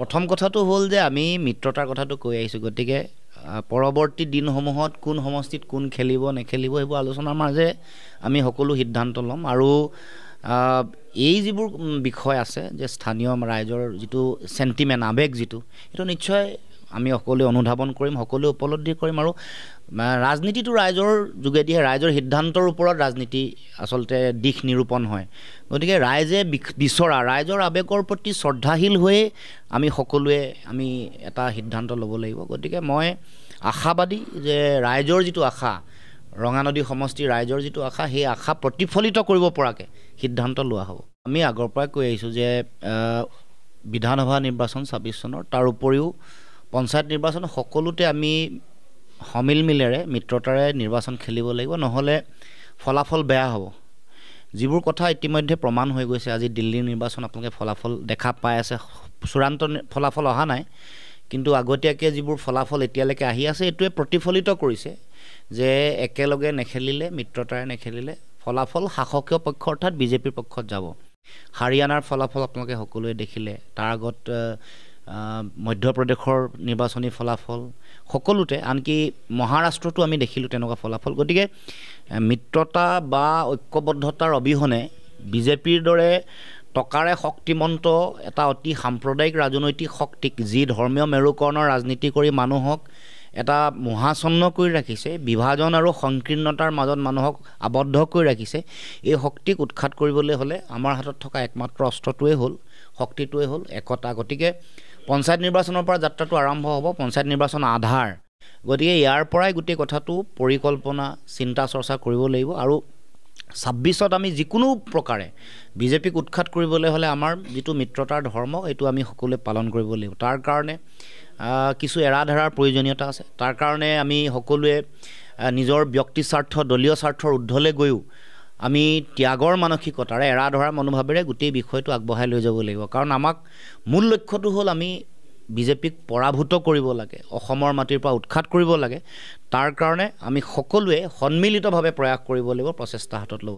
প্ৰথম কথাটো হ'ল যে আমি মিত্ৰতাৰ কথাটো কৈ আহিছোঁ, গতিকে পৰৱৰ্তী দিনসমূহত কোন সমষ্টিত কোন খেলিব নেখেলিব সেইবোৰ আলোচনাৰ মাজেৰে আমি সকলো সিদ্ধান্ত ল'ম। আৰু এই যিবোৰ বিষয় আছে যে স্থানীয় ৰাইজৰ যিটো চেণ্টিমেণ্ট, আৱেগ যিটো, সেইটো নিশ্চয় আমি সকলোৱে অনুধাৱন কৰিম, সকলোৱে উপলব্ধি কৰিম। আৰু ৰাজনীতিটো ৰাইজৰ যোগেদিহে, ৰাইজৰ সিদ্ধান্তৰ ওপৰত ৰাজনীতি আচলতে দিশ নিৰূপণ হয়। গতিকে ৰাইজে বিচৰা, ৰাইজৰ আৱেগৰ প্ৰতি শ্ৰদ্ধাশীল হৈয়ে আমি সকলোৱে এটা সিদ্ধান্ত ল'ব লাগিব। গতিকে মই আশাবাদী যে ৰাইজৰ যিটো আশা, ৰঙানদী সমষ্টিৰ ৰাইজৰ যিটো আশা, সেই আশা প্ৰতিফলিত কৰিব পৰাকৈ সিদ্ধান্ত লোৱা হ'ব। আমি আগৰ পৰাই কৈ আহিছোঁ যে বিধানসভা নিৰ্বাচন ২৬ চনৰ, তাৰ উপৰিও পঞ্চায়ত নিৰ্বাচন, সকলোতে আমি সমিলমিলেৰে মিত্ৰতাৰে নিৰ্বাচন খেলিব লাগিব, নহ'লে ফলাফল বেয়া হ'ব। যিবোৰ কথা ইতিমধ্যে প্ৰমাণ হৈ গৈছে, আজি দিল্লীৰ নিৰ্বাচন আপোনালোকে ফলাফল দেখা পাই আছে, চূড়ান্ত ফলাফল অহা নাই, কিন্তু আগতীয়াকৈ যিবোৰ ফলাফল এতিয়ালৈকে আহি আছে, এইটোৱে প্ৰতিফলিত কৰিছে যে একেলগে নেখেলিলে, মিত্ৰতাৰে নেখেলিলে ফলাফল শাসকীয় পক্ষ অৰ্থাৎ বিজেপিৰ পক্ষত যাব। হাৰিয়ানাৰ ফলাফল আপোনালোকে সকলোৱে দেখিলে, তাৰ আগত মধ্যপ্ৰদেশৰ নিৰ্বাচনী ফলাফল, সকলোতে, আনকি মহাৰাষ্ট্ৰতো আমি দেখিলোঁ তেনেকুৱা ফলাফল। গতিকে মিত্ৰতা বা ঐক্যবদ্ধতাৰ অবিহনে বিজেপিৰ দৰে টকাৰে শক্তিমন্ত এটা অতি সাম্প্ৰদায়িক ৰাজনৈতিক শক্তিক, যি ধৰ্মীয় মেৰুকৰণৰ ৰাজনীতি কৰি মানুহক এটা মোহাচ্ছন্ন কৰি ৰাখিছে, বিভাজন আৰু সংকীৰ্ণতাৰ মাজত মানুহক আবদ্ধ কৰি ৰাখিছে, এই শক্তিক উৎখাত কৰিবলৈ হ'লে আমাৰ হাতত থকা একমাত্ৰ অস্ত্ৰটোৱেই হ'ল, শক্তিটোৱেই হ'ল একতা। গতিকে পঞ্চায়ত নিৰ্বাচনৰ পৰা যাত্ৰাটো আৰম্ভ হ'ব। পঞ্চায়ত নিৰ্বাচন আধাৰ, গতিকে ইয়াৰ পৰাই গোটেই কথাটো পৰিকল্পনা, চিন্তা চৰ্চা কৰিব লাগিব। আৰু ২৬ত আমি যিকোনো প্ৰকাৰে বিজেপিক উৎখাত কৰিবলৈ হ'লে আমাৰ যিটো মিত্ৰতাৰ ধৰ্ম, এইটো আমি সকলোৱে পালন কৰিব লাগিব। তাৰ কাৰণে কিছু এৰাধৰাৰ প্ৰয়োজনীয়তা আছে। তাৰ কাৰণে আমি সকলোৱে নিজৰ ব্যক্তি স্বাৰ্থ, দলীয় স্বাৰ্থৰ ঊৰ্ধ্বলৈ গৈও আমি ত্যাগৰ মানসিকতাৰে, এৰাধৰাৰ মনোভাৱেৰে গোটেই বিষয়টো আগবঢ়াই লৈ যাব লাগিব। কাৰণ আমাক মূল লক্ষ্যটো হ'ল আমি বিজেপিক পৰাভূত কৰিব লাগে, অসমৰ মাটিৰ পৰা উৎখাত কৰিব লাগে। তাৰ কাৰণে আমি সকলোৱে সন্মিলিতভাৱে প্ৰয়াস কৰিব লাগিব, প্ৰচেষ্টা হাতত ল'ব।